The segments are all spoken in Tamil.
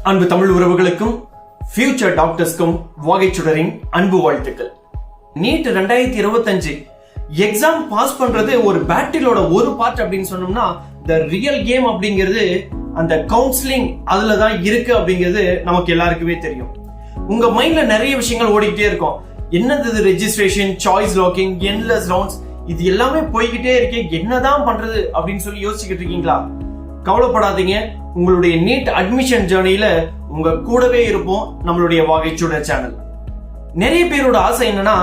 அன்பு தமிழ் உறவுகளுக்கும் ஃபியூச்சர் டாக்டர்ஸ்க்கும் வாகைச்சுடரின் அன்பு வாழ்த்துக்கள். நீட் 2025 எக்ஸாம் பாஸ் பண்றது ஒரு பேட்டிலோட ஒரு பார்ட் அப்படின்னு சொன்னோம்னா, த ரியல் கேம் அப்படிங்கிறது அந்த கவுன்சிலிங் அதுல தான் இருக்கு அப்படிங்கிறது நமக்கு எல்லாருக்குமே தெரியும். உங்க மைண்ட்ல நிறைய விஷயங்கள் ஓடிக்கிட்டே இருக்கும். என்னது registration, choice locking, endless rounds, இது எல்லாமே போய்கிட்டே இருக்கே, என்னதான் பண்றது அப்படின்னு சொல்லி யோசிச்சுக்கிட்டு இருக்கீங்களா? கவலைப்படாதீங்க, உங்களுடைய நீட் அட்மிஷன் ஜேர்னில உங்க கூடவே இருப்போம் நம்மளுடைய வாகைச்சுடர் சேனல். நிறைய பேரோட ஆசை என்னன்னா,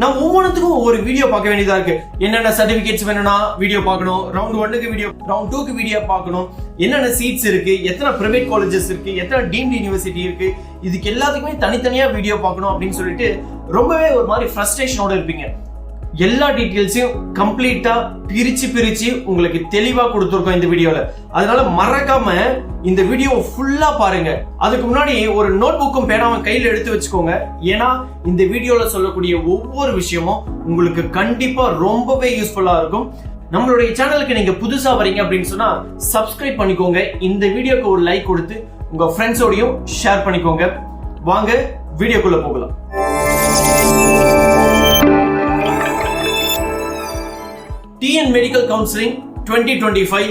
நான் ஒவ்வொன்றுத்துக்கும் ஒவ்வொரு வீடியோ பார்க்க வேண்டியதா இருக்கு. என்னென்ன சர்டிபிகேட்ஸ் வேணும்னா வீடியோ பார்க்கணும், ரவுண்ட் 1க்கு வீடியோ, ரவுண்ட் 2க்கு வீடியோ பார்க்கணும், என்னென்ன சீட்ஸ் இருக்கு, எத்தனை பிரைவேட் காலேஜஸ் இருக்கு, எத்தனை டீம்டு யூனிவர்சிட்டி இருக்கு, இதுக்கு எல்லாத்துக்குமே தனித்தனியா வீடியோ பார்க்கணும் அப்படின்னு சொல்லிட்டு ரொம்பவே ஒரு மாதிரி ஃப்ரஸ்ட்ரேஷனோட இருப்பீங்க. எல்லா டீடைல்ஸையும் கம்ப்ளீட்டா பிரிச்சு உங்களுக்கு தெளிவா கொடுத்துருக்கோம் இந்த வீடியோல. அதனால மறக்காம இந்த வீடியோ ஃபுல்லா பாருங்க. அதுக்கு முன்னாடி ஒரு நோட் புக்கும் பேனாவும் கையில எடுத்து வச்சுக்கோங்க. ஏன்னா இந்த வீடியோல சொல்லக்கூடிய ஒவ்வொரு விஷயமும் உங்களுக்கு கண்டிப்பா ரொம்பவே யூஸ்ஃபுல்லா இருக்கும். நம்மளுடைய சேனலுக்கு நீங்க புதுசா வரீங்க அப்படின்னு சொன்னா சப்ஸ்கிரைப் பண்ணிக்கோங்க. இந்த வீடியோக்கு ஒரு லைக் கொடுத்து உங்க ஃப்ரெண்ட்ஸோடையும் ஷேர் பண்ணிக்கோங்க. வாங்க வீடியோக்குள்ள போகலாம். TN medical counselling 2025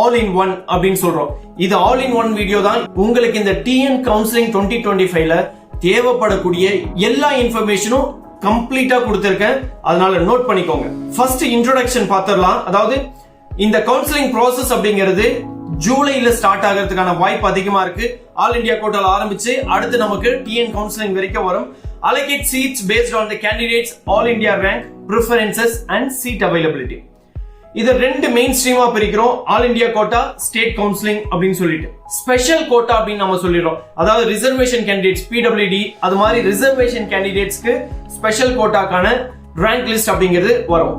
all in one அப்படின்னு சொல்றோம். இது ஆல் இன் ஒன் வீடியோ தான். உங்களுக்கு இந்த டிஎன் கவுன்சிலிங் 2025ல தேவைப்படக்கூடிய எல்லா இன்ஃபர்மேஷனும் கம்ப்ளீட்டா கொடுத்திருக்கேன். அதனால நோட் பண்ணிக்கோங்க. ஃபர்ஸ்ட் இன்ட்ரோடக்ஷன் பார்த்துடலாம். அதாவது இந்த கவுன்சிலிங் ப்ராசஸ் அப்படிங்கிறது ஜூலைல ஸ்டார்ட் ஆகிறதுக்கான வாய்ப்பு அதிகமா இருக்கு. ஆல் இந்தியா கோட்டால ஆரம்பிச்சு அடுத்து நமக்கு டிஎன் கவுன்சிலிங் வரைக்கும் வரும். Allocate seats based on the candidates all India rank, preferences and seat availability. இது ரெண்டு மெயின் ஸ்ட்ரீமா பிரிக்கிறோம். All India quota, state counselling அப்படின்னு சொல்லிட்டு ஸ்பெஷல் கோட்டா அப்படின்னு நம்ம சொல்லிடுறோம். அதாவது ரிசர்வேஷன் கேண்டிடேட்ஸ், பிடபிள்யூடி, அது மாதிரி ரிசர்வேஷன் கேண்டிடேட்ஸ்க்கு ஸ்பெஷல் கோட்டாக்கான ரேங்க் லிஸ்ட் அப்படிங்கிறது வரும்.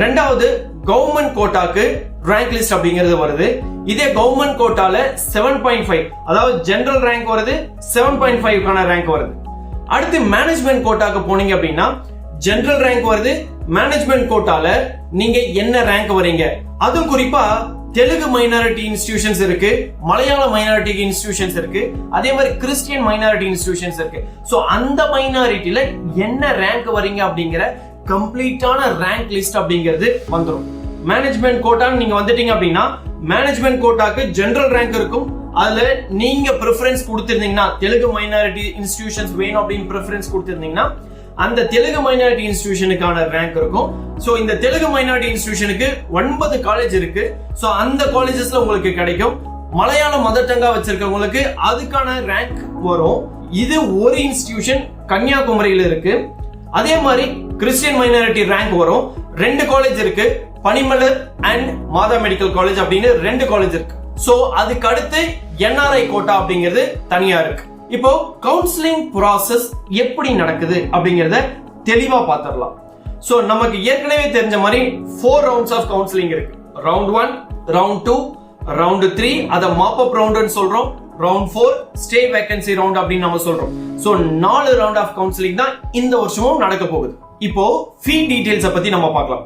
ரெண்டாவது கவர்மெண்ட் கோட்டாக்கு ரேங்க் லிஸ்ட் அப்படிங்கிறது வருது. இதே கவர்மெண்ட் கோட்டால 7.5, அதாவது ஜெனரல் ரேங்க் வருது, 7.5க்கான ரேங்க் வருது. அடுத்து மேனேஜ்மெண்ட் கோட்டாக்கு போனீங்க அப்படின்னா ஜெனரல் ரேங்க் வருது. மேனேஜ்மெண்ட் கோட்டால நீங்க என்ன ரேங்க் வரீங்க, அதுவும் குறிப்பா தெலுங்கு மைனாரிட்டி இன்ஸ்டிடியூஷன்ஸ் இருக்கு, மலையாள மைனாரிட்டி இன்ஸ்டிடியூஷன்ஸ் இருக்கு, அதே மாதிரி கிறிஸ்டியன் மைனாரிட்டி இன்ஸ்டிடியூஷன்ஸ் இருக்கு. சோ அந்த மைனாரிட்டில என்ன ரேங்க் வரீங்க அப்படிங்கிற கம்ப்ளீட்டான ரேங்க் லிஸ்ட் அப்படிங்கிறது வந்துடும். மேனேஜ்மெண்ட் கோட்டான்னு நீங்க வந்துட்டீங்க அப்படின்னா மேனேஜ்மெண்ட் கோட்டாக்கு ஜெனரல் ரேங்க் இருக்கும். அதுல நீங்க பிரெஃபரன்ஸ் கொடுத்திருந்தீங்கன்னா, தெலுங்கு மைனாரிட்டி இன்ஸ்டிடியூஷன்ஸ் வேணும் அப்படின்னு பிரெஃபரன்ஸ் கொடுத்திருந்தீங்கன்னா அந்த தெலுங்கு மைனாரிட்டி இன்ஸ்டிடியூஷனுக்கான ரேங்க் இருக்கும். சோ இந்த தெலுங்கு மைனாரிட்டி இன்ஸ்டிடியூஷனுக்கு 9 காலேஜ் இருக்கு. சோ அந்த காலேஜஸ்ல உங்களுக்கு கிடைக்கும். மலையாள மதர் டங்கா வச்சிருக்கவங்களுக்கு அதுக்கான ரேங்க் வரும். இது ஒரு இன்ஸ்டிடியூஷன் கன்னியாகுமரியில இருக்கு. அதே மாதிரி கிறிஸ்டியன் மைனாரிட்டி ரேங்க் வரும். 2 காலேஜ் இருக்கு, பனிமலர் அண்ட் மாதா மெடிக்கல் காலேஜ் அப்படின்னு 2 காலேஜ் இருக்கு. சோ அதுக்கு அடுத்து என்ஆர்ஐ கோட்டா அப்படிங்கிறது தனியா இருக்கு. இப்போ கவுன்சிலிங் ப்ராசஸ் எப்படி நடக்குது அப்படிங்கறத தெளிவா பாத்துடலாம். சோ நமக்கு ஏற்கனவே தெரிஞ்ச மாதிரி 4 ரவுண்ட்ஸ் ஆஃப் கவுன்சிலிங் இருக்கு. ரவுண்ட் 1, ரவுண்ட் 2, ரவுண்ட் 3, அத மாப் அப் ரவுண்ட்னு சொல்றோம். ரவுண்ட் 4 ஸ்டே வேகன்சி ரவுண்ட் அப்படின்னு நம்ம சொல்றோம். சோ 4 ரவுண்ட் ஆஃப் கவுன்சிலிங் தான் இந்த வருஷமும் நடக்க போகுது. இப்போ ஃபீ டீடைல்ஸ் பத்தி நம்ம பார்க்கலாம்.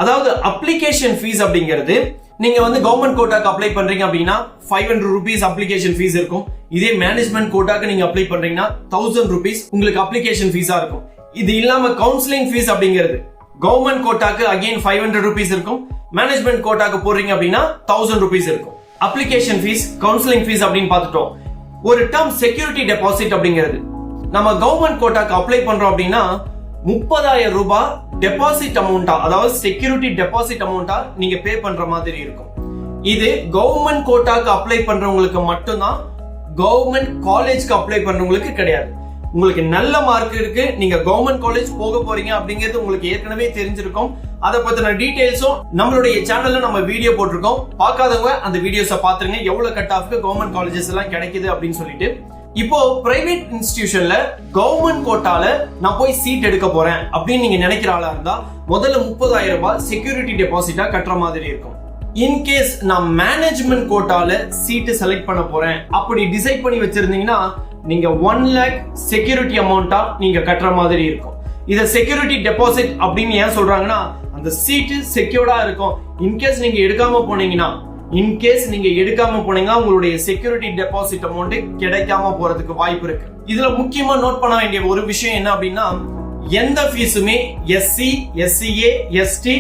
அதாவது அப்ளிகேஷன் ஃபீஸ் அப்படிங்கிறது, நீங்க கவர்மெண்ட் கோட்டாக்கு அப்ளை பண்றீங்க அப்படின்னா 500 rupees அப்ளிகேஷன் ஃபீஸ் இருக்கும். இதே மேனேஜ்மெண்ட் கோட்டாக்கு நீங்க அப்ளை பண்றீங்கன்னா 1000 rupees உங்களுக்கு அப்ளிகேஷன் ஃபீஸா இருக்கும். இது இல்லாம கவுன்சிலிங் ஃபீஸ் அப்படிங்கிறது கவர்மெண்ட் கோட்டாக்கு அகைன் 500 rupees இருக்கும். மேனேஜ்மெண்ட் கோட்டாக்கு போறீங்க அப்படின்னா 1000 rupees இருக்கும். அப்ளிகேஷன் ஃபீஸ், கவுன்சிலிங் ஃபீஸ் அப்படின்னு பார்த்துட்டோம். ஒரு டேர்ம் செக்யூரிட்டி டெபாசிட் அப்படிங்கிறது, நம்ம கவர்மெண்ட் கோட்டாக்கு அப்ளை பண்றோம் அப்படின்னா 30,000 ரூபாய் டெபாசிட் அமௌண்டா, அதாவது செக்யூரிட்டி டெபாசிட் அமௌண்டா நீங்க பே பண்ற மாதிரி இருக்கும். இது கவர்மெண்ட் கோட்டாக்கு அப்ளை பண்றவங்களுக்கு மட்டும்தான், கவர்மெண்ட் காலேஜ்க்கு அப்ளை பண்றவங்களுக்கு கிடையாது. உங்களுக்கு நல்ல மார்க் இருக்கு, நீங்க கவர்மெண்ட் காலேஜ் போக போறீங்க அப்படிங்கிறது உங்களுக்கு ஏற்கனவே தெரிஞ்சிருக்கும். அதை பத்தின டீடைல்ஸும் நம்மளுடைய சேனல்ல நம்ம வீடியோ போட்டிருக்கோம். பார்க்காதவங்க அந்த வீடியோஸை பாத்துருங்க, எவ்வளவு கட் ஆஃப்க்கு கவர்மெண்ட் காலேஜஸ் எல்லாம் கிடைக்குது அப்படின்னு சொல்லிட்டு. இப்போ பிரைவேட் இன்ஸ்டிடியூஷன்ல கவர்மெண்ட் கோட்டால நான் போய் சீட் எடுக்க போறேன் அப்படின்னு நீங்க நினைக்கிற ஆளா இருந்தா முதல்ல 30,000 ரூபாய் செக்யூரிட்டி டெபாசிட்டா கட்டுற மாதிரி இருக்கும். இன்கேஸ் நான் மேனேஜ்மெண்ட் கோட்டால சீட் செலக்ட் பண்ண போறேன் அப்படி டிசைட் பண்ணி வச்சிருந்தீங்கன்னா நீங்க 1 lakh செக்யூரிட்டி அமௌண்டா நீங்க கட்டுற மாதிரி இருக்கும். இத செக்யூரிட்டி டெபாசிட் அப்படின்னு ஏன் சொல்றாங்கன்னா, அந்த சீட் செக்யூர்டா இருக்கும். இன்கேஸ் நீங்க எடுக்காம போனீங்கன்னா இன்கேஸ் நீங்க எடுக்காம போனீங்கன்னா உங்களுடைய செக்யூரிட்டி டெபாசிட் அமௌண்ட் கிடைக்காம போறதுக்கு வாய்ப்பு இருக்கு. இதுல முக்கியமா நோட் பண்ண வேண்டிய ஒரு விஷயம் என்ன அப்படின்னா, எந்த ஃபீஸுமே SC, SCA, ST,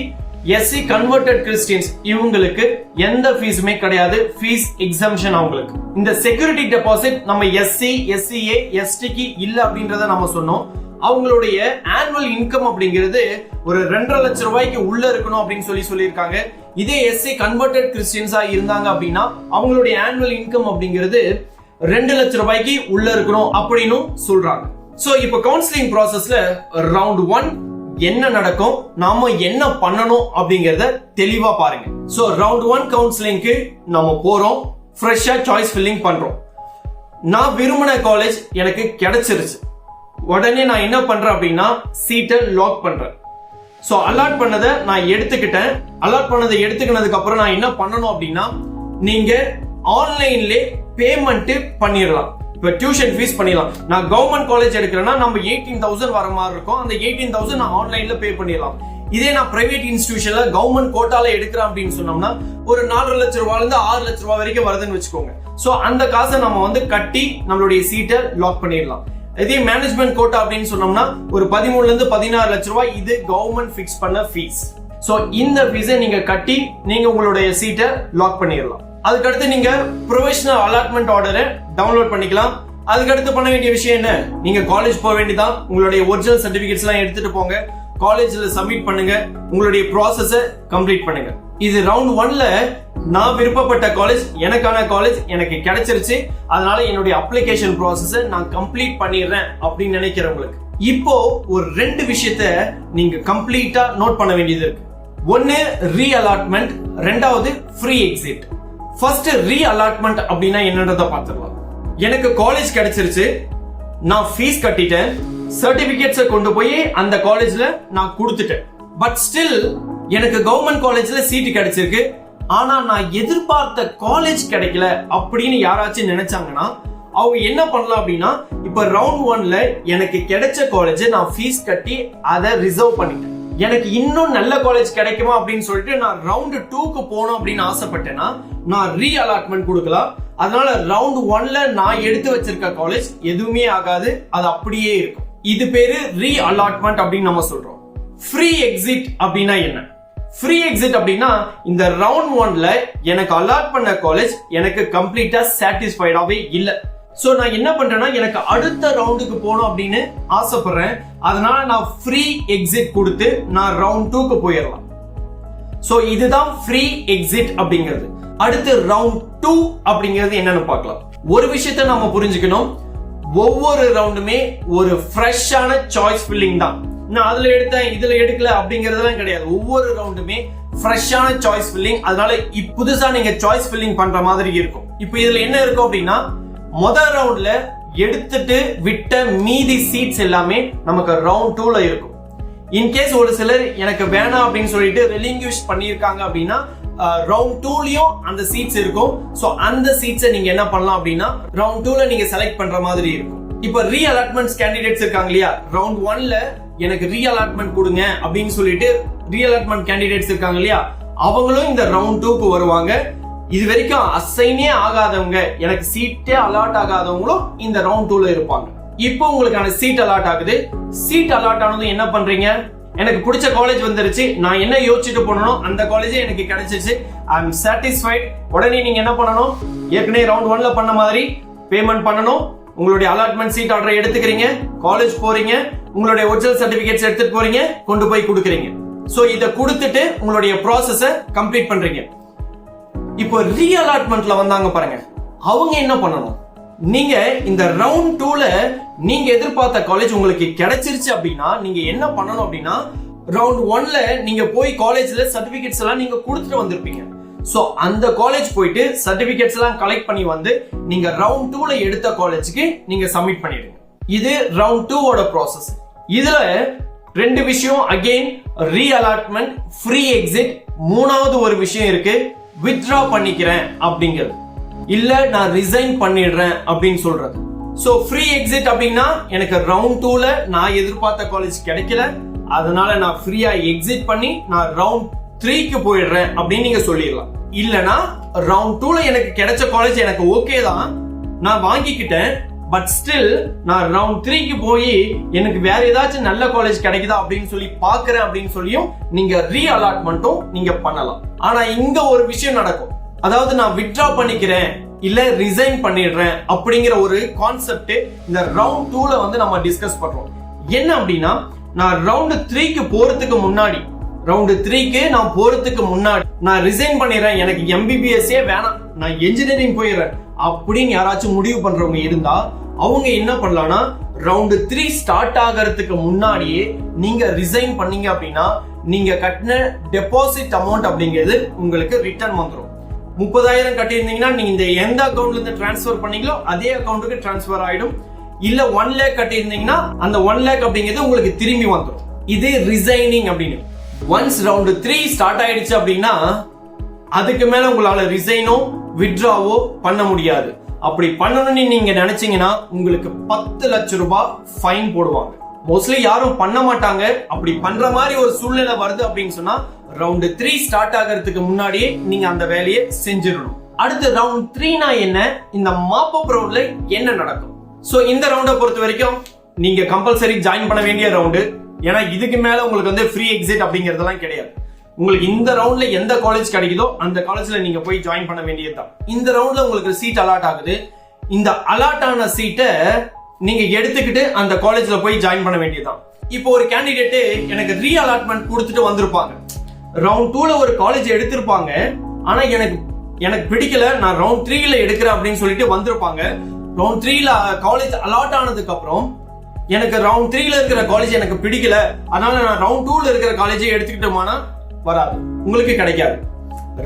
SC converted Christians இவங்களுக்கு எந்த ஃபீஸுமே கிடையாது. ஃபீஸ் எக்ஸம்ஷன் அவங்களுக்கு. இந்த செக்யூரிட்டி டெபாசிட் நம்ம எஸ்சி, எஸ்சிஏ, எஸ்டிக்கு இல்ல அப்படின்றத நம்ம சொன்னோம். அவங்களுடைய ஆனுவல் இன்கம் அப்படிங்கிறது ஒரு 2.5 லட்சம் ரூபாய்க்கு உள்ள இருக்கணும் அப்படின்னு சொல்லியிருக்காங்க. இதே எஸ்சி கன்வெர்டட் கிறிஸ்டியன்ஸா இருந்தாங்க அப்படின்னா அவங்களுடைய ஆனுவல் இன்கம் அப்படிங்கிறது 2 லட்சம் ரூபாய்க்கு உள்ள இருக்கணும் அப்படின்னு சொல்றாங்க. சோ இப்போ கவுன்சிலிங் ப்ராசஸ்ல ரவுண்ட் 1 என்ன நடக்கும், நாம என்ன பண்ணணும் அப்படிங்கறத தெளிவா பாருங்க. சோ ரவுண்ட் 1 கவுன்சிலிங்க்கு நம்ம போறோம், ஃப்ரெஷ்ஷா சாய்ஸ் ஃபில்லிங் பண்றோம். நான் விரும்பின காலேஜ் எனக்கு கிடைச்சிருச்சு. உடனே நான் என்ன பண்றேன் அப்படின்னா சீட்டை லாக் பண்றேன். சோ அலாட் பண்ணதை நான் எடுத்துக்கிட்டேன். அலாட் பண்ணதை எடுத்துக்கினதுக்கு அப்புறம் நான் என்ன பண்ணணும் அப்படின்னா, நீங்க ஆன்லைன்ல பேமெண்ட் பண்ணிடலாம். இப்ப டியூஷன் ஃபீஸ் பண்ணிடலாம். நான் கவர்மெண்ட் காலேஜ் எடுக்கிறேன்னா நம்ம 18,000 வர மாதிரி இருக்கும். அந்த 18,000 நான் ஆன்லைன்ல பே பண்ணிடலாம். இதே நான் பிரைவேட் இன்ஸ்டிடியூஷன்ல கவர்மெண்ட் கோட்டால எடுக்கிறேன் அப்படின்னு சொன்னோம்னா ஒரு 4 லட்சம் ரூபாயில இருந்து 6 லட்சம் ரூபாய் வரைக்கும் வருதுன்னு வச்சுக்கோங்க. சோ அந்த காசை நம்ம கட்டி நம்மளுடைய சீட்டை லாக் பண்ணிடலாம். இதே மேனேஜ்மெண்ட் கோட்டா அப்படின்னு சொன்னோம்னா ஒரு 13 இருந்து 16 லட்சம் ரூபாய் இது கவர்மெண்ட் ஃபிக்ஸ் பண்ண ஃபீஸ். சோ இந்த ஃபீஸை நீங்க கட்டி நீங்க உங்களுடைய சீட்டை லாக் பண்ணிடலாம். அதுக்கடுத்து நீங்க ப்ரொவிஷனல் அலாட்மெண்ட் ஆர்டரை டவுன்லோட் பண்ணிக்கலாம். அதுக்கடுத்து பண்ண வேண்டிய விஷயம் என்ன, நீங்க காலேஜ் போக வேண்டியதான். உங்களுடைய ஒரிஜினல் சர்டிபிகேட்ஸ் எல்லாம் எடுத்துட்டு போங்க, காலேஜ்ல சப்மிட் பண்ணுங்க, உங்களுடைய ப்ராசஸை கம்ப்ளீட் பண்ணுங்க. இது ரவுண்ட் 1ல நான் விருப்பப்பட்ட காலேஜ், எனக்கான காலேஜ் எனக்கு கிடைச்சிருச்சு. அதனால என்னுடைய அப்ளிகேஷன் ப்ராசஸை நான் கம்ப்ளீட் பண்ணிடுறேன் அப்படின்னு நினைக்கிறவங்களுக்கு இப்போ ஒரு 2 விஷயத்த நீங்க கம்ப்ளீட்டா நோட் பண்ண வேண்டியது இருக்கு. ஒன்னு ரீ அலாட்மெண்ட், ரெண்டாவது ஃப்ரீ எக்ஸிட். ஃபர்ஸ்ட் ரீ அலாட்மெண்ட் அப்படின்னா என்னன்றத பார்த்துடலாம். எனக்கு காலேஜ் கிடைச்சிருச்சு, நான் ஃபீஸ் கட்டிட்டேன், சர்டிபிகேட்ஸை கொண்டு போய் அந்த காலேஜ்ல நான் கொடுத்துட்டேன். பட் ஸ்டில் எனக்கு கவர்மெண்ட் காலேஜ்ல சீட் கிடைச்சிருக்கு, ஆனா நான் எதிர்பார்த்த காலேஜ் கிடைக்கல அப்படின்னு யாராச்சும் நினைச்சாங்கன்னா அவங்க என்ன பண்ணலாம் அப்படின்னா, இப்ப ரவுண்ட் 1ல எனக்கு கிடைச்ச காலேஜ் நான் ஃபீஸ் கட்டி அதை ரிசர்வ் பண்ணிட்டேன். எனக்கு இன்னும் நல்ல காலேஜ் கிடைக்குமா அப்படின்னு சொல்லிட்டு நான் ரவுண்ட் 2க்கு போகணும் அப்படின்னு ஆசைப்பட்டேன்னா நான் ரீ அலாட்மெண்ட் கொடுக்கலாம். அதனால ரவுண்ட் 1ல நான் எடுத்து வச்சிருக்க காலேஜ் எதுவுமே ஆகாது, அது அப்படியே இருக்கும். இது பேரு ரீ அலாட்மெண்ட் அப்படின்னு நம்ம சொல்றோம். ஃப்ரீ எக்ஸிட் அப்படின்னா என்ன? ஃப்ரீ எக்ஸிட் அப்படின்னா இந்த ரவுண்ட் 1ல எனக்கு அலாட் பண்ண காலேஜ் எனக்கு கம்ப்ளீட்டா சாட்டிஸ்ஃபைடாவே இல்ல. சோ நான் என்ன பண்றேன்னா எனக்கு அடுத்த ரவுண்டுக்கு போகணும் அப்படின்னு ஆசைப்படுறேன். அதனால நான் ஃப்ரீ எக்ஸிட் கொடுத்து நான் ரவுண்ட் 2க்கு போயிடலாம். சோ இதுதான் ஃப்ரீ எக்ஸிட் அப்படிங்கிறது. அடுத்து ரவுண்ட் 2 அப்படிங்கிறது என்னன்னு பார்க்கலாம். ஒரு விஷயத்தை நம்ம புரிஞ்சுக்கணும், ஒவ்வொரு ரவுண்டுமே ஒரு ஃப்ரெஷ்ஷான சாய்ஸ் ஃபில்லிங் தான். நான் அதுல எடுத்தேன் இதுல எடுக்கல அப்படிங்கறதெல்லாம் கிடையாது. ஒவ்வொரு ரவுண்டுமே ஃப்ரெஷ்ஷான சாய்ஸ் ஃபில்லிங். அதனால புதுசா நீங்க சாய்ஸ் ஃபில்லிங் பண்ற மாதிரி இருக்கும். இப்போ இதுல என்ன இருக்கும் அப்படின்னா, முதல் ரவுண்ட்ல எடுத்துட்டு விட்ட மீதி சீட்ஸ் எல்லாமே நமக்கு ரவுண்ட் 2ல இருக்கும். இன்கேஸ் ஒரு சிலர் எனக்கு வேணாம் அப்படின்னு சொல்லிட்டு ரெலிங்விஷ் பண்ணியிருக்காங்க அப்படின்னா ரவுண்ட் 2லயும் அந்த சீட்ஸ் இருக்கும். சோ அந்த சீட்ஸை நீங்க என்ன பண்ணலாம் அப்படின்னா ரவுண்ட் 2ல நீங்க செலக்ட் பண்ற மாதிரி இருக்கும். இப்போ ரீ அலாட்மெண்ட்ஸ் கேண்டிடேட்ஸ் இருக்காங்க இல்லையா, ரவுண்ட் 1ல எனக்கு ரீ அலாட்மெண்ட் கொடுங்க அப்படின்னு சொல்லிட்டு ரீ அலாட்மெண்ட் கேண்டிடேட்ஸ் இருக்காங்க இல்லையா, அவங்களும் இந்த ரவுண்ட் 2க்கு வருவாங்க. இது வரைக்கும் அசைனே ஆகாதவங்க, எனக்கு சீட்டே அலாட் ஆகாதவங்களும் இந்த ரவுண்ட் 2ல இருப்பாங்க. இப்போ உங்களுக்கான சீட் அலாட் ஆகுது. சீட் அலாட் ஆனதும் என்ன பண்றீங்க, எனக்கு பிடிச்ச காலேஜ் வந்துருச்சு, நான் என்ன யோசிச்சுட்டு போனோம் அந்த காலேஜே எனக்கு கிடைச்சிருச்சு, ஐ அம் சாட்டிஸ்ஃபைட். உடனே நீங்க என்ன பண்ணணும், ஏற்கனவே ரவுண்ட் 1ல பண்ண மாதிரி பேமெண்ட் பண்ணணும். உங்களுடைய அலாட்மெண்ட் சீட் ஆர்டரை எடுத்துக்கிறீங்க, காலேஜ் போறீங்க, உங்களுடைய ஒரிஜினல் சர்டிபிகேட்ஸ் எடுத்துட்டு போறீங்க, கொண்டு போய் கொடுக்குறீங்க. சோ இத கொடுத்துட்டு உங்களுடைய ப்ராசஸை கம்ப்ளீட் பண்றீங்க. இப்போ ரீ அலாட்மெண்ட்ல வந்தாங்க பாருங்க, அவங்க என்ன பண்ணணும், நீங்க இந்த ரவுண்ட் 2ல நீங்க எதிர்பார்த்த காலேஜ் உங்களுக்கு கிடைச்சிருச்சு அப்படின்னா நீங்க என்ன பண்ணணும் அப்படின்னா, ரவுண்ட் 1ல நீங்க போய் காலேஜ்ல சர்டிபிகேட்ஸ் எல்லாம் நீங்க கொடுத்துட்டு வந்திருப்பீங்க. சோ அந்த காலேஜ் போயிட்டு சர்டிபிகேட்ஸ் எல்லாம் கலெக்ட் பண்ணி வந்து நீங்க ரவுண்ட் 2ல எடுத்த காலேஜுக்கு நீங்க சப்மிட் பண்ணிடுங்க. இது ரவுண்ட் 2ஓட ப்ராசஸ். இதுல 2 விஷயம், அகைன் ரீ அலாட்மெண்ட், ஃப்ரீ எக்ஸிட். மூணாவது ஒரு விஷயம் இருக்கு, வித்ட்ரா பண்ணிக்கிறேன் அப்படிங்கிறது, இல்ல நான் ரிசைன் பண்ணிடுறேன் அப்படின்னு சொல்றது. சோ ஃப்ரீ எக்ஸிட் அப்படின்னா எனக்கு ரவுண்ட் 2ல நான் எதிர்பார்த்த காலேஜ் கிடைக்கல, அதனால நான் ஃப்ரீயா எக்ஸிட் பண்ணி நான் ரவுண்ட் 3க்கு போயிடுறேன் அப்படின்னு நீங்க சொல்லிடலாம். இல்லனா ரவுண்ட் 2ல எனக்கு கிடைச்ச காலேஜ் எனக்கு ஓகே தான், நான் வாங்கிக்கிட்டேன், பட் ஸ்டில் நான் ரவுண்ட் 3க்கு போய் எனக்கு வேற ஏதாச்சும் நல்ல காலேஜ் கிடைக்குதா அப்படின்னு சொல்லி பாக்குறேன் அப்படின்னு சொல்லியும் நீங்க ரீ அலாட்மெண்ட்டும் நீங்க பண்ணலாம். ஆனா இங்க ஒரு விஷயம் நடக்கும், அதாவது நான் வித்ட்ரா பண்ணிக்கிறேன் இல்ல ரிசைன் பண்ணிடுறேன் அப்படிங்கிற ஒரு கான்செப்ட் இந்த ரவுண்ட் 2ல வந்து நம்ம டிஸ்கஸ் பண்றோம். என்ன அப்படின்னா, நான் ரவுண்ட் 3க்கு போறதுக்கு முன்னாடி, ரவுண்ட் 3க்கு நான் போறதுக்கு முன்னாடி நான் ரிசைன் பண்ணிடுறேன், எனக்கு எம்பிபிஎஸ்ஏ வேணாம், நான் இன்ஜினியரிங் போயிடுறேன் அப்படின்னு யாராச்சும் முடிவு பண்றவங்க இருந்தா அவங்க என்ன பண்ணலாம்னா, ரவுண்ட் 3 ஸ்டார்ட் ஆகிறதுக்கு முன்னாடியே நீங்க ரிசைன் பண்ணீங்க அப்படின்னா நீங்க கட்டின டெபாசிட் அமௌண்ட் அப்படிங்கிறது உங்களுக்கு ரிட்டர்ன் வந்துடும். 30,000 கட்டியிருந்தீங்கன்னா நீங்க இந்த எந்த அக்கௌண்ட்ல இருந்து டிரான்ஸ்பர் பண்ணீங்களோ அதே அக்கௌண்ட்டுக்கு டிரான்ஸ்பர் ஆயிடும். இல்ல 1 lakh கட்டியிருந்தீங்கன்னா அந்த 1 lakh அப்படிங்கிறது உங்களுக்கு திரும்பி வந்துடும். இது ரிசைனிங் அப்படின்னு. ஒன்ஸ் ரவுண்ட் 3 ஸ்டார்ட் ஆயிடுச்சு அப்படின்னா அதுக்கு மேல உங்களால ரிசைனோ வித்ட்ராவோ பண்ண முடியாது. அப்படி பண்ணணும்னு நீங்க நினைச்சீங்கன்னா உங்களுக்கு 10 லட்சம் ரூபாய் ஃபைன் போடுவாங்க. மோஸ்ட்லி யாரும் பண்ண மாட்டாங்க. அப்படி பண்ற மாதிரி ஒரு சூழ்நிலை வருது அப்படின்னு சொன்னா ரவுண்ட் 3 ஸ்டார்ட் ஆகிறதுக்கு முன்னாடியே நீங்க அந்த வேலையை செஞ்சிடணும். அடுத்து ரவுண்ட் 3னா என்ன, இந்த மாப் அப் ரவுண்ட்ல என்ன நடக்கும்? சோ இந்த ரவுண்டை பொறுத்த வரைக்கும் நீங்க கம்பல்சரி ஜாயின் பண்ண வேண்டிய ரவுண்டு. ஏன்னா இதுக்கு மேல உங்களுக்கு வந்து ஃப்ரீ எக்ஸிட் அப்படிங்கறதெல்லாம் கிடையாது. உங்களுக்கு இந்த ரவுண்ட்ல எந்த காலேஜ் கிடைக்குதோ அந்த காலேஜ்ல நீங்க போய் ஜாயின் பண்ண வேண்டியதுதான். இந்த ரவுண்ட்ல உங்களுக்கு சீட் அலாட் ஆகுது. இந்த அலாட் ஆன சீட்டை நீங்க எடுத்துக்கிட்டு அந்த காலேஜ்ல போய் ஜாயின் பண்ண வேண்டியதுதான். இப்போ ஒரு கேண்டிடேட் எனக்கு ரீ அலாட்மெண்ட் கொடுத்துட்டு வந்திருப்பாங்க. ரவுண்ட் 2ல ஒரு காலேஜ் எடுத்திருப்பாங்க, ஆனா எனக்கு பிடிக்கல, நான் ரவுண்ட் 3ல எடுக்கிறேன் அப்படின்னு சொல்லிட்டு வந்திருப்பாங்க. ரவுண்ட் 3ல காலேஜ் அலாட் ஆனதுக்கு அப்புறம் எனக்கு ரவுண்ட் 3ல இருக்கிற காலேஜ் எனக்கு பிடிக்கல, அதனால நான் ரவுண்ட் 2ல இருக்கிற காலேஜை எடுத்துக்கிட்டோமானா வராது, உங்களுக்கு கிடைக்காது.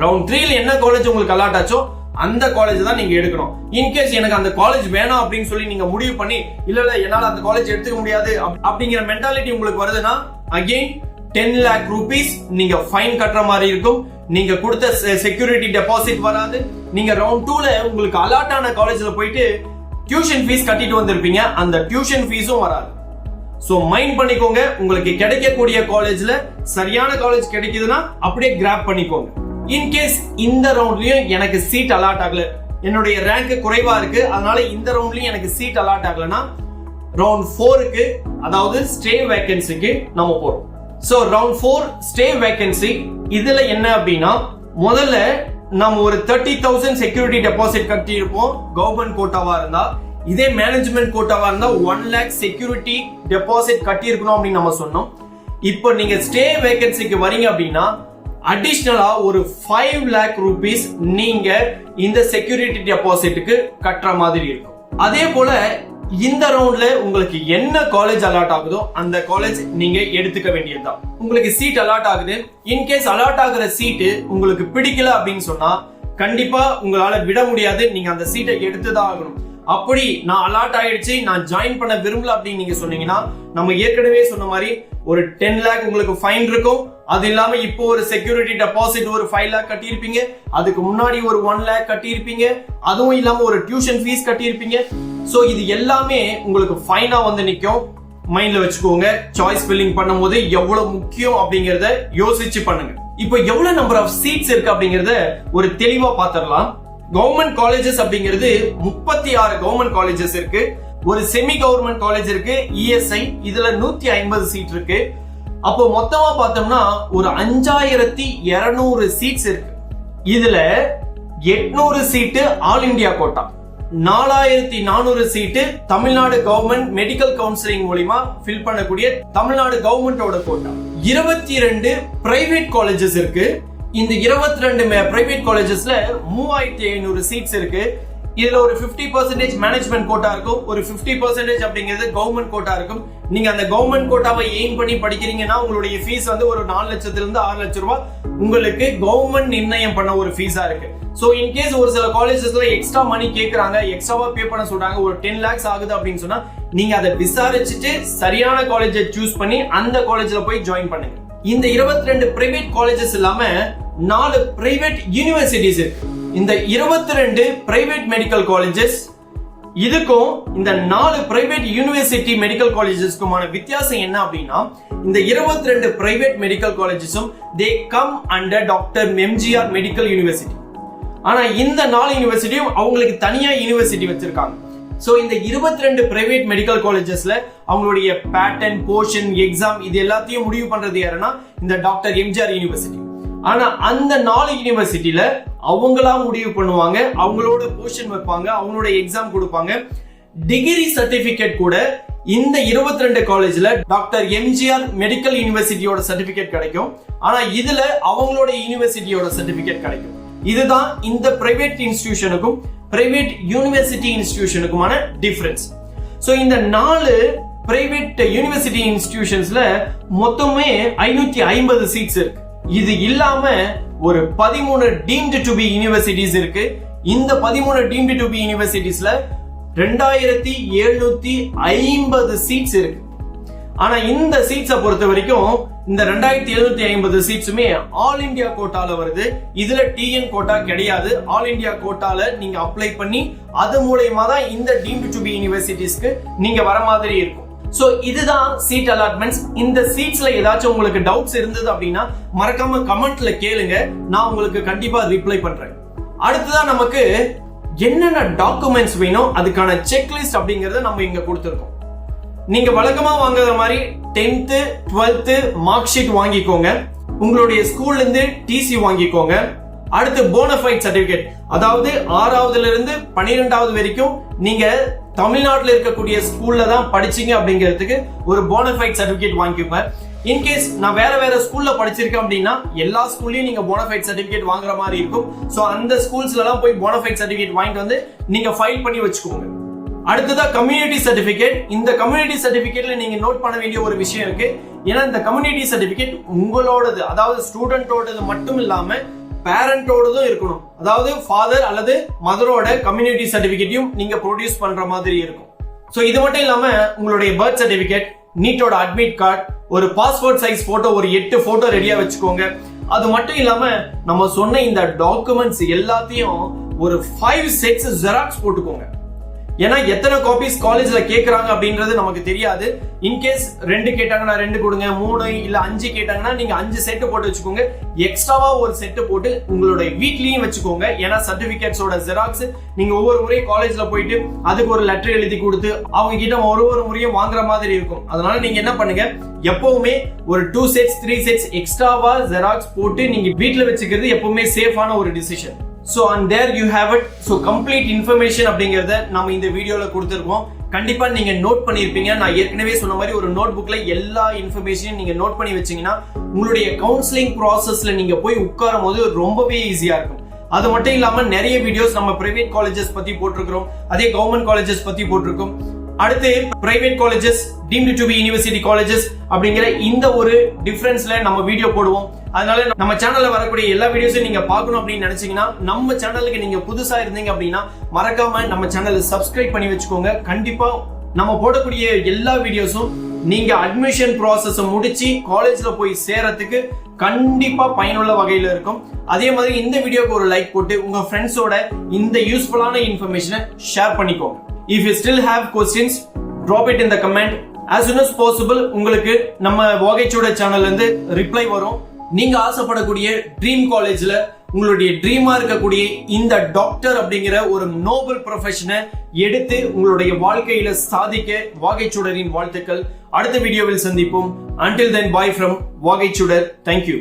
ரவுண்ட் 3ல என்ன காலேஜ் உங்களுக்கு அலாட் ஆச்சோ அந்த காலேஜ் தான் நீங்க எடுக்கணும். இன்கேஸ் எனக்கு அந்த காலேஜ் வேணாம் அப்படின்னு சொல்லி நீங்க முடிவு பண்ணி இல்ல என்னால அந்த காலேஜ் எடுத்துக்க முடியாது அப்படிங்கிற மென்டாலிட்டி உங்களுக்கு வருதுன்னா அகைன் 10 lakh rupees நீங்க ஃபைன் கட்டுற மாதிரி இருக்கும். நீங்க கொடுத்த செக்யூரிட்டி டெபாசிட் வராது. நீங்க ரவுண்ட் 2ல உங்களுக்கு அலாட் ஆன காலேஜ்ல போயிட்டு டியூஷன் ஃபீஸ் கட்டிட்டு வந்திருப்பீங்க, அந்த டியூஷன் ஃபீஸும் வராது. சோ மைண்ட் பண்ணிக்கோங்க, உங்களுக்கு கிடைக்கக்கூடிய காலேஜ்ல சரியான காலேஜ் கிடைக்குதுன்னா அப்படியே கிராப் பண்ணிக்கோங்க. இன்கேஸ் இந்த ரவுண்ட்லயும் எனக்கு சீட் அலாட் ஆகல, என்னுடைய ரேங்க் குறைவா இருக்கு, அதனால இந்த ரவுண்ட்லயும் எனக்கு சீட் அலாட் ஆகலனா ரவுண்ட் 4க்கு, அதாவது ஸ்டே வேகன்சிக்கு நம்ம போறோம். சோ ரவுண்ட் 4 ஸ்டே வேகன்சி, இதுல என்ன அப்படின்னா முதல்ல நம்ம ஒரு 30,000 செக்யூரிட்டி டெபாசிட் கட்டி இருப்போம் கவர்மெண்ட் கோட்டாவா இருந்தா. இதே மேனேஜ்மெண்ட் கோட்டாவா இருந்தா 1 lakh செக்யூரிட்டி டெபாசிட் கட்டி இருக்கணும் அப்படின்னு நம்ம சொன்னோம். இப்போ நீங்க ஸ்டே வேகன்சிக்கு வரீங்க அப்படின்னா அடிஷனலா ஒரு 5 lakh rupees நீங்க இந்த செக்யூரிட்டி டெபாசிட்டுக்கு கட்டுற மாதிரி இருக்கும். அதே போல இந்த ரவுண்ட்ல உங்களுக்கு என்ன காலேஜ் அலாட் ஆகுதோ அந்த காலேஜ் நீங்க எடுத்துக்க வேண்டியதுதான். உங்களுக்கு சீட் அலாட் ஆகுது, இன்கேஸ் அலாட் ஆகுற சீட்டு உங்களுக்கு பிடிக்கல அப்படின்னு சொன்னா கண்டிப்பா உங்களால விட முடியாது, நீங்க அந்த சீட்டை எடுத்துதான் ஆகணும். அப்படி நான் அலாட் ஆயிடுச்சு, நான் ஜாயின் பண்ண விரும்பல அப்படின்னு நீங்க சொன்னீங்கன்னா நம்ம ஏற்கனவே சொன்ன மாதிரி ஒரு 10 lakh உங்களுக்கு ஃபைன் இருக்கும். அது இல்லாம இப்போ ஒரு செக்யூரிட்டி டெபாசிட் ஒரு 5 lakh கட்டியிருப்பீங்க, அதுக்கு முன்னாடி ஒரு 1 lakh கட்டியிருப்பீங்க, அதுவும் இல்லாம ஒரு டியூஷன் ஃபீஸ் கட்டியிருப்பீங்க. சோ இது எல்லாமே உங்களுக்கு ஃபைனா வந்து நிக்கும். மைண்ட்ல வச்சுக்கோங்க, சாய்ஸ் ஃபில்லிங் பண்ணும்போது எவ்வளவு முக்கியம் அப்படிங்கறத யோசிச்சு பண்ணுங்க. இப்போ எவ்வளவு நம்பர் ஆஃப் சீட்ஸ் இருக்கு அப்படிங்கறத ஒரு தெளிவா பாத்திரலாம். கவர்மெண்ட் காலேஜஸ் அப்படிங்கிறது 36 கவர்மெண்ட் காலேஜஸ் இருக்கு. ஒரு செமி கவர்மெண்ட் காலேஜ் இருக்கு இஎஸ்ஐ, இதுல 150 சீட் இருக்கு. அப்போ மொத்தமா பார்த்தோம்னா ஒரு 5200 சீட்ஸ் இருக்கு. இதுல 800 சீட்டு ஆல் இந்தியா கோட்டா, 4400 சீட்டு தமிழ்நாடு கவர்மெண்ட் மெடிக்கல் கவுன்சிலிங் மூலமா ஃபில் பண்ணக்கூடிய தமிழ்நாடு கவர்மெண்டோட கோட்டா. 22 பிரைவேட் காலேஜஸ் இருக்கு. இந்த 22 பிரைவேட் காலேஜஸ்ல 3500 சீட்ஸ் இருக்கு. இதுல ஒரு 50% மேனேஜ்மெண்ட் கோட்டா இருக்கும், ஒரு 50% அப்படிங்கிறது கவர்மெண்ட் கோட்டா இருக்கும். நீங்க அந்த கவர்மெண்ட் கோட்டாவை எய்ம் பண்ணி படிக்கிறீங்கன்னா உங்களுடைய ஃபீஸ் வந்து ஒரு 4 லட்சத்துல இருந்து 6 லட்சம் ரூபாய் உங்களுக்கு கவர்மெண்ட் நிர்ணயம் பண்ண ஒரு ஃபீஸா இருக்கு. சோ இன்கேஸ் ஒரு சில காலேஜஸ்ல எக்ஸ்ட்ரா மணி கேக்குறாங்க, எக்ஸ்ட்ராவா பே பண்ண சொல்றாங்க, ஒரு 10 lakhs ஆகுது அப்படின்னு சொன்னா நீங்க அதை விசாரிச்சுட்டு சரியான காலேஜை சூஸ் பண்ணி அந்த காலேஜ்ல போய் ஜாயின் பண்ணுங்க. இந்த 22 பிரைவேட் காலேஜஸ் இல்லாம 4 பிரைவேட் யூனிவர்சிட்டிஸ் இருக்கு. இந்த 22 பிரைவேட் மெடிக்கல் காலேஜஸ் இதுக்கும் இந்த 4 பிரைவேட் யூனிவர்சிட்டி மெடிக்கல் காலேஜஸ்க்குமான வித்தியாசம் என்ன அப்படின்னா, இந்த 22 பிரைவேட் மெடிக்கல் காலேஜஸும் they come under doctor MGR medical university. ஆனா இந்த 4 யூனிவர்சிட்டியும் அவங்களுக்கு தனியா யூனிவர்சிட்டி வச்சிருக்காங்க. சோ இந்த 22 பிரைவேட் மெடிக்கல் காலேஜஸ்ல அவங்களுடைய பேட்டர்ன், போர்ஷன், எக்ஸாம் இது எல்லாத்தையும் முடிவு பண்றது யாருன்னா இந்த டாக்டர் எம்ஜிஆர் யூனிவர்சிட்டி. ஆனா அந்த 4 யூனிவர்சிட்டியில அவங்களா முடிவு பண்ணுவாங்க, அவங்களோட போர்ஷன் வைப்பாங்க, அவங்களோட எக்ஸாம் கொடுப்பாங்க. டிகிரி சர்டிபிகேட் கூட இந்த 22 காலேஜ்ல டாக்டர் எம்ஜிஆர் மெடிக்கல் யூனிவர்சிட்டியோட சர்டிபிகேட் கிடைக்கும். ஆனா இதுல அவங்களோட யூனிவர்சிட்டியோட சர்டிபிகேட் கிடைக்கும். இதுதான் இந்த பிரைவேட் இன்ஸ்டிடியூஷனுக்கும் பிரைவேட் யூனிவர்சிட்டி இன்ஸ்டிடியூஷனுக்குமான டிஃபரன்ஸ். சோ இந்த 4 பிரைவேட் யூனிவர்சிட்டி இன்ஸ்டிடியூஷன்ஸ்ல மொத்தமே 550 சீட்ஸ் இருக்கு. இது இல்லாம ஒரு 13 டீம்டு டு பி யூனிவர்சிட்டிஸ் இருக்கு. இந்த 13 டீம்டு டு பி யூனிவர்சிட்டிஸ்ல 2750 சீட்ஸ் இருக்கு. ஆனா இந்த சீட்ஸை பொறுத்த வரைக்கும் இந்த 2750 சீட்ஸுமே ஆல் இந்தியா கோட்டால வருது. இதுல டிஎன் கோட்டா கிடையாது. ஆல் இந்தியா கோட்டால நீங்க அப்ளை பண்ணி அது மூலமா தான் இந்த டீம்டு டு பி யூனிவர்சிட்டிஸ்க்கு நீங்க வர மாதிரி இருக்கும். சோ இதுதான் சீட் அலாட்மெண்ட்ஸ். இந்த சீட்ஸ்ல ஏதாச்சும் உங்களுக்கு டவுட்ஸ் இருந்தது அப்படின்னா மறக்காம கமெண்ட்ல கேளுங்க, நான் உங்களுக்கு கண்டிப்பா ரிப்ளை பண்றேன். அடுத்ததான் நமக்கு என்னென்ன டாக்குமெண்ட்ஸ் வேணும் அதுக்கான செக்லிஸ்ட் அப்படிங்கறத நம்ம இங்க கொடுத்திருக்கோம். நீங்க வழக்கமா வாங்குற மாதிரி 10th 12th மார்க் ஷீட் வாங்கிக்கோங்க. உங்களுடைய ஸ்கூல்ல இருந்து டிசி வாங்கிக்கோங்க. அடுத்து போனஃபைட் சர்டிபிகேட், அதாவது 6வதுல இருந்து 12வது வரைக்கும் நீங்க தமிழ்நாட்டில் இருக்கக்கூடிய ஸ்கூல்ல தான் படிச்சீங்க அப்படிங்கிறதுக்கு ஒரு போனஃபைட் சர்டிபிகேட் வாங்கிக்கோங்க. இன்கேஸ் நான் வேற ஸ்கூல்ல படிச்சிருக்கேன் அப்படின்னா எல்லா ஸ்கூல்லயும் நீங்க போனஃபைட் சர்டிபிகேட் வாங்குற மாதிரி இருக்கும். சோ அந்த ஸ்கூல்ஸ்ல எல்லாம் போய் போனஃபைட் சர்டிபிகேட் வாங்கிட்டு வந்து நீங்க ஃபைல் பண்ணி வச்சுக்கோங்க. அடுத்ததா கம்யூனிட்டி சர்டிபிகேட். இந்த கம்யூனிட்டி சர்டிபிகேட்ல நீங்க நோட் பண்ண வேண்டிய ஒரு விஷயம் இருக்கு. ஏன்னா இந்த கம்யூனிட்டி சர்டிபிகேட் உங்களோடது, அதாவது ஸ்டூடெண்டோடது மட்டும் இல்லாம பேரண்டோடதும் இருக்கணும். அதாவது ஃபாதர் அல்லது மதரோட கம்யூனிட்டி சர்டிபிகேட்டையும் நீங்க ப்ரொடியூஸ் பண்ற மாதிரி இருக்கும். சோ இது மட்டும் இல்லாம உங்களுடைய பர்த் சர்டிபிகேட், நீட்டோட அட்மிட் கார்டு, ஒரு பாஸ்போர்ட் சைஸ் போட்டோ, ஒரு 8 போட்டோ ரெடியா வச்சுக்கோங்க. அது மட்டும் இல்லாம நம்ம சொன்ன இந்த டாக்குமெண்ட்ஸ் எல்லாத்தையும் ஒரு 5 செட்ஸ் ஜெராக்ஸ் போட்டுக்கோங்க. ஏன்னா எத்தனை காப்பீஸ் காலேஜ்ல கேக்குறாங்க அப்படின்றது நமக்கு தெரியாது. இன்கேஸ் 2 கேட்டாங்கன்னா 2 கொடுங்க, 3 இல்ல 5 கேட்டாங்கன்னா நீங்க 5 செட் போட்டு வச்சுக்கோங்க. எக்ஸ்ட்ராவா ஒரு செட் போட்டு உங்களுடைய வீட்லயும் வச்சுக்கோங்க. ஏன்னா சர்டிபிகேட்ஸோட ஜெராக்ஸ் நீங்க ஒவ்வொரு முறையும் காலேஜ்ல போயிட்டு அதுக்கு ஒரு லெட்டர் எழுதி கொடுத்து அவங்க கிட்ட ஒரு முறையும் வாங்குற மாதிரி இருக்கும். அதனால நீங்க என்ன பண்ணுங்க, எப்பவுமே ஒரு 2 செட்ஸ் 3 செட்ஸ் எக்ஸ்ட்ராவா ஜெராக்ஸ் போட்டு நீங்க வீட்ல வச்சுக்கிறது எப்பவுமே சேஃபான ஒரு decision. So and there you have it. So complete information அப்படிங்கறத நாம இந்த வீடியோல கொடுத்திருக்கோம். கண்டிப்பா நீங்க நோட் பண்ணிருப்பீங்க. நான் ஏற்கனவே சொன்ன மாதிரி ஒரு நோட் புக்ல எல்லா இன்ஃபர்மேஷனையும் நீங்க நோட் பண்ணி வச்சீங்கன்னா உங்களுடைய கவுன்சிலிங் ப்ராசஸ்ல நீங்க போய் உட்காரும் போது ரொம்பவே ஈஸியா இருக்கும். அது மட்டும் இல்லாம நிறைய வீடியோஸ் நம்ம பிரைவேட் காலேஜஸ் பத்தி போட்டிருக்கிறோம், அதே கவர்மெண்ட் காலேஜஸ் பத்தி போட்டிருக்கோம். அடுத்து private colleges, deemed to be university colleges அப்படிங்கிற இந்த ஒரு டிஃபரன்ஸ்ல நம்ம வீடியோ போடுவோம். அதனால நம்ம சேனல்ல வரக்கூடிய எல்லா வீடியோஸையும் நீங்க பார்க்கணும் அப்படின்னு நினைச்சீங்கன்னா, நம்ம சேனலுக்கு நீங்க புதுசா இருந்தீங்க அப்படின்னா மறக்காம நம்ம சேனலை சப்ஸ்கிரைப் பண்ணி வச்சுக்கோங்க. கண்டிப்பா நம்ம போடக்கூடிய எல்லா வீடியோஸும் நீங்க அட்மிஷன் ப்ராசஸ் முடிச்சு காலேஜ்ல போய் சேரத்துக்கு கண்டிப்பா பயனுள்ள வகையில இருக்கும். அதே மாதிரி இந்த வீடியோக்கு ஒரு லைக் போட்டு உங்க ஃப்ரெண்ட்ஸோட இந்த யூஸ்ஃபுல்லான இன்ஃபர்மேஷனை ஷேர் பண்ணிக்கோங்க. If you still have questions, drop it in the comment. As soon as possible உங்களுக்கு நம்ம வாகைச்சூட சேனல்ல இருந்து ரிப்ளை வரும். நீங்க ஆசைப்படக்கூடிய ட்ரீம் காலேஜ்ல உங்களுடைய ட்ரீமா இருக்கக்கூடிய இந்த டாக்டர் அப்படிங்கிற ஒரு நோபல் ப்ரொஃபஷனை எடுத்து உங்களுடைய வாழ்க்கையில சாதிக்க வாகைச்சூடரின் வாழ்த்துக்கள். அடுத்த வீடியோவில் சந்திப்போம். Until then, bye from வாகைச்சூடர். Thank you.